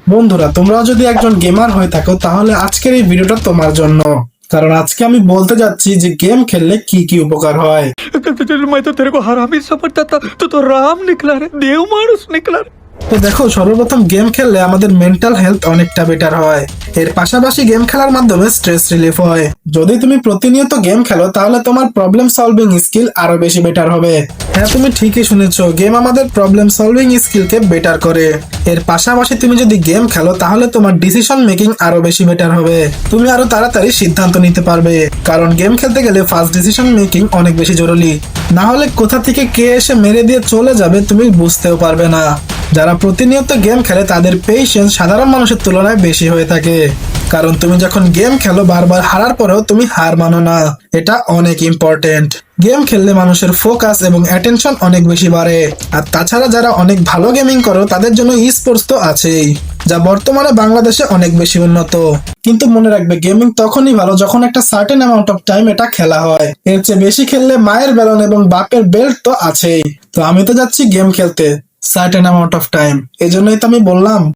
বন্ধুরা, তোমরা যদি একজন গেমার হয়ে থাকো তাহলে আজকের এই ভিডিওটা তোমার জন্য। কারণ আজকে আমি বলতে যাচ্ছি যে গেম খেললে কি কি উপকার হয়। मैं तो तेरे को हरामी समझता था, तू तो राम निकला रे, देव मानुस निकला रे। তো দেখো, সর্বপ্রথম গেম খেললে আমাদের মেন্টাল হেলথ অনেকটা বেটার হয়। এর পাশাপাশি গেম খেলার মাধ্যমে স্ট্রেস রিলিফ হয়। যদি তুমি প্রতিনিয়ত গেম খেলো তাহলে তোমার প্রবলেম সলভিং স্কিল আরো বেশি বেটার হবে। হ্যাঁ, তুমি ঠিকই শুনেছো, গেম আমাদের প্রবলেম সলভিং স্কিলকে বেটার করে। এর পাশাপাশি তুমি যদি গেম খেলো তাহলে তোমার ডিসিশন মেকিং আরো বেশি বেটার হবে। তুমি আরো তাড়াতাড়ি সিদ্ধান্ত নিতে পারবে, কারণ গেম খেলতে গেলে ফাস্ট ডিসিশন মেকিং অনেক বেশি জরুরি। না হলে কোথা থেকে কে এসে মেরে দিয়ে চলে যাবে তুমি বুঝতেও পারবে না। যারা প্রতিনিয়ত গেম খেলে তাদের পেশেন্স সাধারণ মানুষের তুলনায় বেশি হয়ে থাকে। কারণ তুমি যখন গেম খেলো বারবার হারার পরেও তুমি হার মানো না, এটা অনেক ইম্পর্টেন্ট। গেম খেললে মানুষের ফোকাস এবং অ্যাটেনশন অনেক বেশি বাড়ে। আর তাছাড়া যারা অনেক ভালো গেমিং করো তাদের জন্য ই স্পোর্টস তো আছেই, যা বর্তমানে বাংলাদেশে অনেক বেশি উন্নত। কিন্তু মনে রাখবে, গেমিং তখনই ভালো যখন একটা সার্টেন অ্যামাউন্ট অফ টাইম এটা খেলা হয়। এর চেয়ে বেশি খেললে মায়ের বেলন এবং বাপের বেল্ট তো আছেই। তো আমি তো যাচ্ছি গেম খেলতে সার্টেন অ্যামাউন্ট অফ টাইম, এজন্যই তো আমি বললাম।